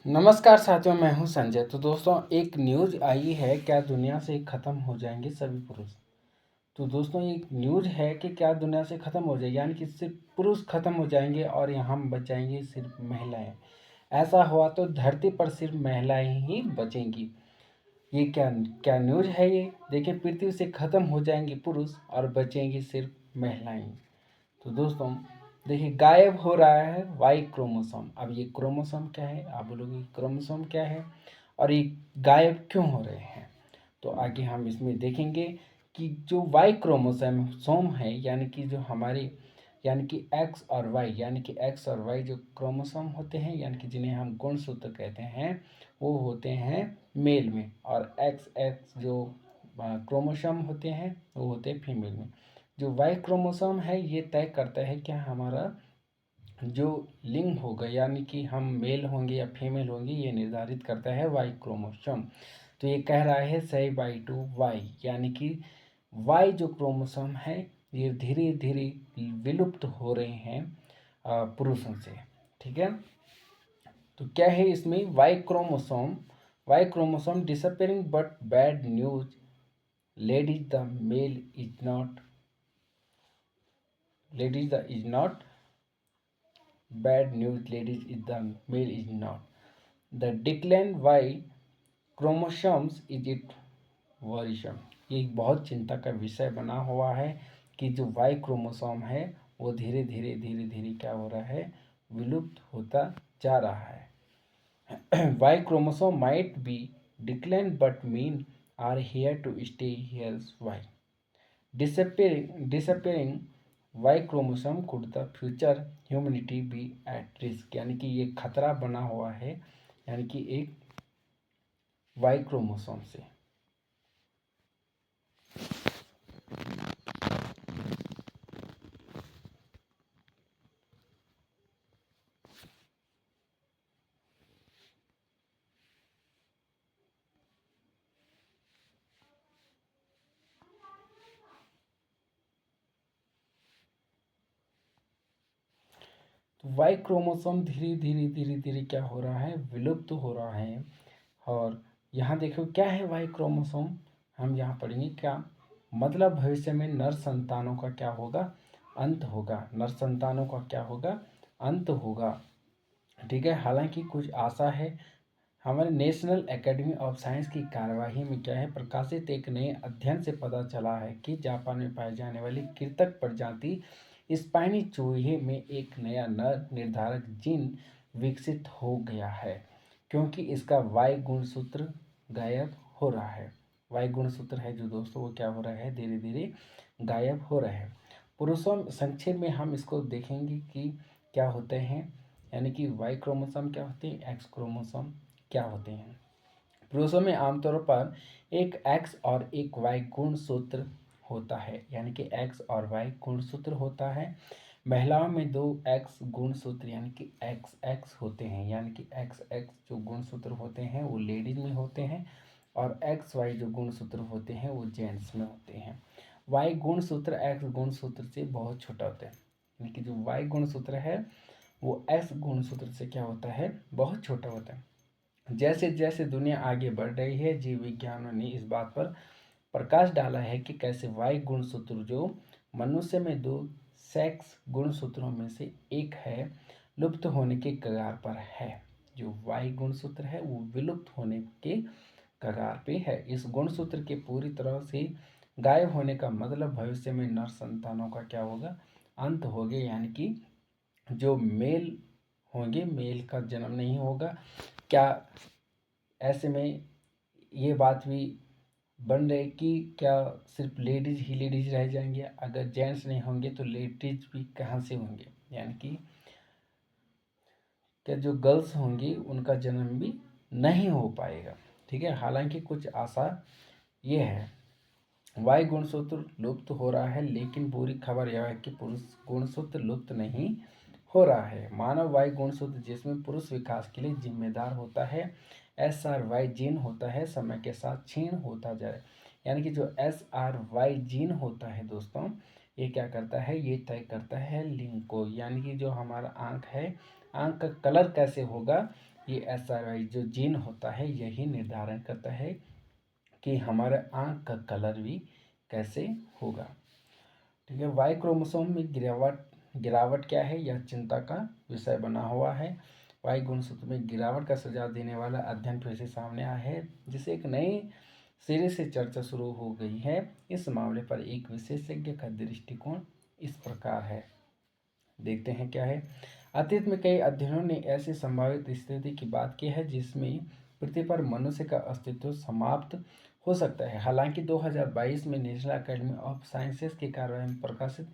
नमस्कार साथियों, मैं हूं संजय। तो दोस्तों, एक न्यूज़ आई है, क्या दुनिया से ख़त्म हो जाएंगे सभी पुरुष। तो दोस्तों, एक न्यूज़ है कि क्या दुनिया से ख़त्म हो जाएगी, यानी कि सिर्फ पुरुष ख़त्म हो जाएंगे और यहाँ बच जाएंगी सिर्फ महिलाएं। ऐसा हुआ तो धरती पर सिर्फ महिलाएं ही बचेंगी। ये क्या क्या न्यूज़ है ये। देखिए, पृथ्वी से ख़त्म हो जाएंगे पुरुष और बचेंगी सिर्फ महिलाएं। तो दोस्तों, देखिए, गायब हो रहा है वाई क्रोमोसोम। अब ये क्रोमोसोम क्या है, आप बोलोगे क्रोमोसोम क्या है और ये गायब क्यों हो रहे हैं। तो आगे हम इसमें देखेंगे कि जो वाई क्रोमोसोम है, यानी कि जो हमारे यानी कि एक्स और वाई, यानी कि एक्स और वाई जो क्रोमोसोम होते हैं, यानी कि जिन्हें हम गुणसूत्र कहते हैं, वो होते हैं मेल में, और एक्स एक्स जो क्रोमोसोम होते हैं वो होते हैं फीमेल में। जो वाई क्रोमोसोम है ये तय करता है कि हमारा जो लिंग होगा, यानी कि हम मेल होंगे या फीमेल होंगे, ये निर्धारित करता है वाई क्रोमोसोम। तो ये कह रहा है सही बाई टू वाई, यानी कि वाई जो क्रोमोसोम है ये धीरे धीरे विलुप्त हो रहे हैं पुरुषों से। ठीक है। तो क्या है इसमें, Y chromosome disappearing but bad news ladies the male is not ladies is not bad news, ladies is the male is not the decline why chromosomes is it worrisome। ये एक बहुत चिंता का विषय बना हुआ है कि जो वाई क्रोमोसोम है वो धीरे धीरे धीरे धीरे क्या हो रहा है, विलुप्त होता जा रहा है। Y chromosome might be decline but men are here to stay, here's why disappearing Y chromosome could the future humanity be at risk, यानी कि ये खतरा बना हुआ है, यानी कि एक वाई क्रोमोसोम से। तो वाई क्रोमोसोम धीरे धीरे धीरे धीरे क्या हो रहा है, विलुप्त हो रहा है। और यहाँ देखो क्या है वाई क्रोमोसोम, हम यहाँ पढ़ेंगे क्या मतलब। भविष्य में नर संतानों का क्या होगा, अंत होगा। नर संतानों का क्या होगा, अंत होगा। ठीक है। हालांकि कुछ आशा है। हमारे नेशनल एकेडमी ऑफ साइंस की कार्यवाही में क्या है, प्रकाशित एक नए अध्ययन से पता चला है कि जापान में पाई जाने वाली कृंतक प्रजाति स्पाइनी चूहे में एक नया नर निर्धारक जीन विकसित हो गया है, क्योंकि इसका वाई गुणसूत्र गायब हो रहा है। वाई गुणसूत्र है जो दोस्तों, वो क्या हो रहा है, धीरे धीरे गायब हो रहा है। पुरुषों संक्षेप में हम इसको देखेंगे कि क्या होते हैं, यानी कि वाई क्रोमोसोम क्या होते हैं, एक्स क्रोमोसोम क्या होते हैं। पुरुषों में आमतौर पर एक एक्स और एक वाई गुणसूत्र होता है, यानी कि एक्स और वाई गुणसूत्र होता है। महिलाओं में दो एक्स गुणसूत्र यानी कि एक्स एक्स होते हैं, यानी कि एक्स एक्स जो गुणसूत्र होते हैं वो लेडीज में होते हैं, और एक्स वाई जो गुणसूत्र होते हैं वो जेंट्स में होते हैं। वाई गुणसूत्र एक्स गुणसूत्र से बहुत छोटा होता है, यानी कि जो वाई गुणसूत्र है वो एक्स गुणसूत्र से क्या होता है, बहुत छोटा होता है। जैसे जैसे दुनिया आगे बढ़ रही है, जीव विज्ञानों ने इस बात पर प्रकाश डाला है कि कैसे वाई गुणसूत्र जो मनुष्य में दो सेक्स गुणसूत्रों में से एक है, लुप्त होने के कगार पर है। जो वाई गुणसूत्र है वो विलुप्त होने के कगार पे है। इस गुणसूत्र के पूरी तरह से गायब होने का मतलब भविष्य में नर संतानों का क्या होगा, अंत हो गया, यानी कि जो मेल होंगे, मेल का जन्म नहीं होगा। क्या ऐसे में ये बात भी बन रही कि क्या सिर्फ लेडीज ही लेडीज रह जाएंगे, अगर जेंट्स नहीं होंगे तो लेडीज भी कहाँ से होंगे, यानी कि क्या जो गर्ल्स होंगी उनका जन्म भी नहीं हो पाएगा। ठीक है। हालांकि कुछ आशा ये है। वाई गुणसूत्र लुप्त हो रहा है, लेकिन बुरी खबर यह है कि पुरुष गुणसूत्र लुप्त नहीं हो रहा है। मानव वाई गुणसूत्र जिसमें पुरुष विकास के लिए जिम्मेदार होता है, SRY जीन होता है, समय के साथ क्षीण होता जाए। यानी कि जो SRY जीन होता है दोस्तों, ये क्या करता है, ये तय करता है लिंग को, यानी कि जो हमारा आंख है, आंख का कलर कैसे होगा, ये SRY जो जीन होता है यही निर्धारण करता है कि हमारे आँख का कलर भी कैसे होगा। ठीक है, वाई क्रोमोसोम में गिरावट क्या है, यह चिंता का विषय बना हुआ है। वाई गुणसूत्र में गिरावट का सुझाव देने वाला अध्ययन फिर से सामने आया है, जिसे एक नई सिरे से चर्चा शुरू हो गई है। इस मामले पर एक विशेषज्ञ का दृष्टिकोण इस प्रकार है। देखते हैं क्या है। अतीत में कई अध्ययनों ने ऐसी संभावित स्थिति की बात की है जिसमें पृथ्वी पर मनुष्य का अस्तित्व समाप्त हो सकता है। हालांकि 2022 में नेशनल अकेडमी ऑफ साइंसेस की कार्रवाई में प्रकाशित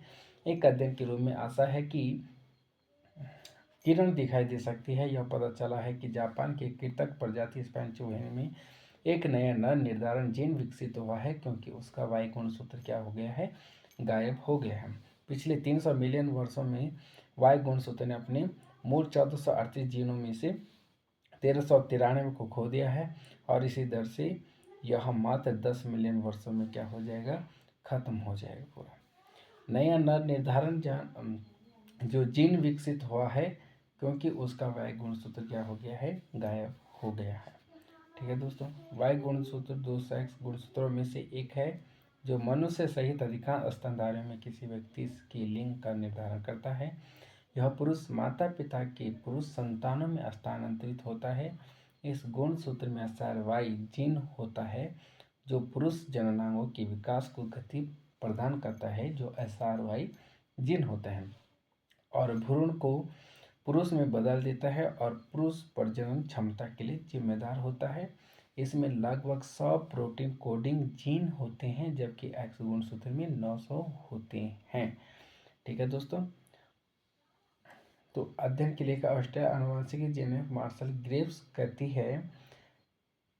एक अध्ययन के रूप में आशा है कि किरण दिखाई दे सकती है। यह पता चला है कि जापान के कृंतक प्रजाति स्पेन चूहे में एक नया नर निर्धारण जीन विकसित हुआ है, क्योंकि उसका वाई गुणसूत्र क्या हो गया है, गायब हो गया है। पिछले 300 मिलियन वर्षों में वाई गुणसूत्र ने अपने मूल 1438 जीनों में से 1393 को खो दिया है, और इसी दर से यह मात्र 10 मिलियन वर्षों में क्या हो जाएगा, खत्म हो जाएगा पूरा। नया नर निर्धारण जो जीन विकसित हुआ है, क्योंकि उसका वाई गुणसूत्र क्या हो गया है, गायब हो गया है। ठीक है दोस्तों, वाई गुणसूत्र दो सेक्स गुणसूत्रों में से एक है जो मनुष्य सहित अधिकांश स्तनधारियों में किसी व्यक्ति की लिंग का निर्धारण करता है। यह पुरुष माता पिता के पुरुष संतानों में स्थानांतरित होता है। इस गुणसूत्र में SRY जीन होता है जो पुरुष जननांगों के विकास को गति प्रदान करता है, जो SRY जीन होता है, और भ्रूण को पुरुष में बदल देता है और पुरुष प्रजनन क्षमता के लिए जिम्मेदार होता है। इसमें लगभग 100 प्रोटीन कोडिंग जीन होते हैं, जबकि X गुणसूत्र में 900 होते हैं। ठीक है दोस्तों, तो अध्ययन के लिए ऑस्ट्रेलिया आनुवंशिकी जेनेफ मार्शल ग्रेव्स कहती है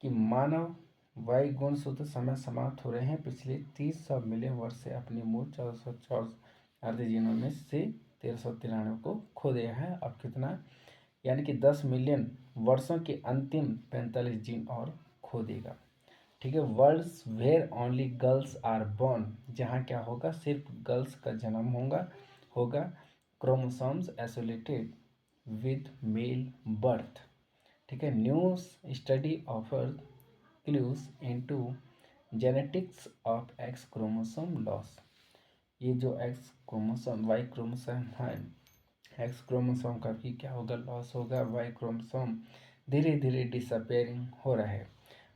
कि मानव वाई गुणसूत्र समय समाप्त हो रहे हैं। पिछले 30 मिलियन वर्ष से अपने मूल 1464 जीनों में से 1393 को खो दिया है। अब कितना, यानी कि 10 मिलियन वर्षों के अंतिम 45 जीन और खो देगा। ठीक है, worlds where only girls are born, जहाँ क्या होगा, सिर्फ गर्ल्स का जन्म होगा। Chromosomes associated with male birth. ठीक है, new study offer clues into genetics of X chromosome loss. ये जो एक्स क्रोमोसोम वाई क्रोमोसोम है, एक्स क्रोमोसोम का भी क्या होगा, लॉस होगा। वाई क्रोमोसोम धीरे धीरे डिसअपेयरिंग हो रहा है।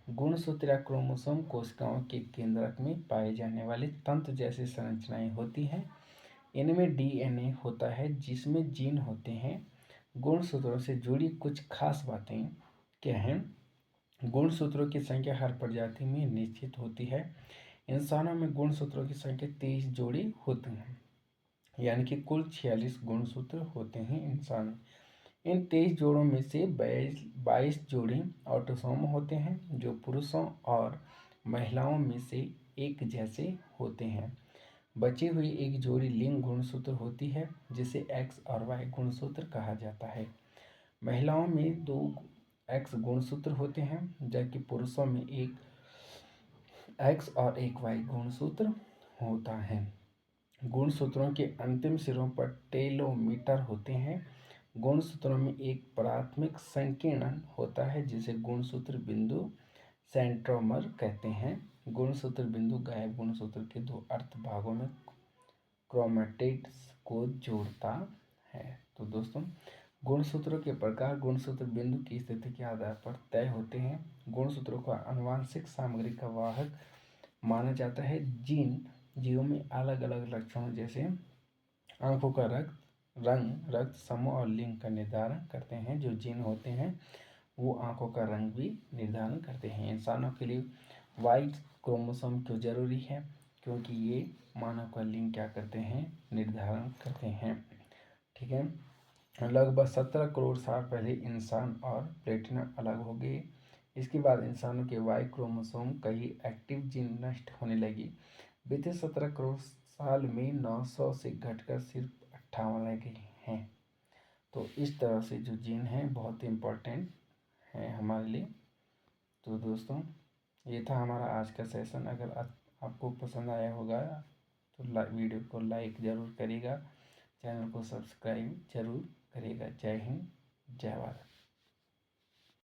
गुणसूत्र या क्रोमोसोम कोशिकाओं के केंद्रक में पाए जाने वाले तंत्र जैसी संरचनाएं होती हैं। इनमें DNA होता है जिसमें जीन होते हैं। गुणसूत्रों से जुड़ी कुछ खास बातें क्या हैं। गुणसूत्रों की संख्या हर प्रजाति में निश्चित होती है। इंसानों में गुणसूत्रों की संख्या 23 जोड़ी होती हैं, यानी कि कुल 46 गुणसूत्र होते हैं इंसान। इन 23 जोड़ों में से 22 जोड़ी ऑटोसोम होते हैं, जो पुरुषों और महिलाओं में से एक जैसे होते हैं। बची हुई एक जोड़ी लिंग गुणसूत्र होती है, जिसे X और Y गुणसूत्र कहा जाता है। महिलाओं में 2 X गुणसूत्र होते हैं, जबकि पुरुषों में एक X और एक Y गुणसूत्र होता है। गुणसूत्रों के अंतिम सिरों पर टेलोमीटर होते हैं। गुणसूत्रों में एक प्राथमिक संकीर्णन होता है जिसे गुणसूत्र बिंदु सेंट्रोमर कहते हैं। गुणसूत्र बिंदु गायब गुणसूत्र के 2 अर्ध भागों में क्रोमैटिड्स को जोड़ता है। तो दोस्तों, गुणसूत्रों के प्रकार गुणसूत्र बिंदु की स्थिति के आधार पर तय होते हैं। गुणसूत्रों को आनुवांशिक सामग्री का वाहक माना जाता है। जीन जीवों में अलग अलग लक्षणों जैसे आंखों का रंग, रक्त समूह और लिंग का निर्धारण करते हैं। जो जीन होते हैं वो आंखों का रंग भी निर्धारण करते हैं। इंसानों के लिए वाई क्रोमोसोम क्यों जरूरी है, क्योंकि ये मानव का लिंग क्या करते हैं, निर्धारण करते हैं। ठीक है, लगभग 17 करोड़ साल पहले इंसान और प्लेटिना अलग हो गए। इसके बाद इंसानों के वाई क्रोमोसोम कई एक्टिव जीन नष्ट होने लगी। बीते 17 करोड़ साल में 900 से घटकर सिर्फ 58 रह गए हैं। तो इस तरह से जो जीन हैं बहुत इम्पोर्टेंट है हमारे लिए। तो दोस्तों, ये था हमारा आज का सेशन। अगर आपको पसंद आया होगा तो वीडियो को लाइक ज़रूर करिएगा, चैनल को सब्सक्राइब जरूर करिएगा। जय हिंद, जय भारत।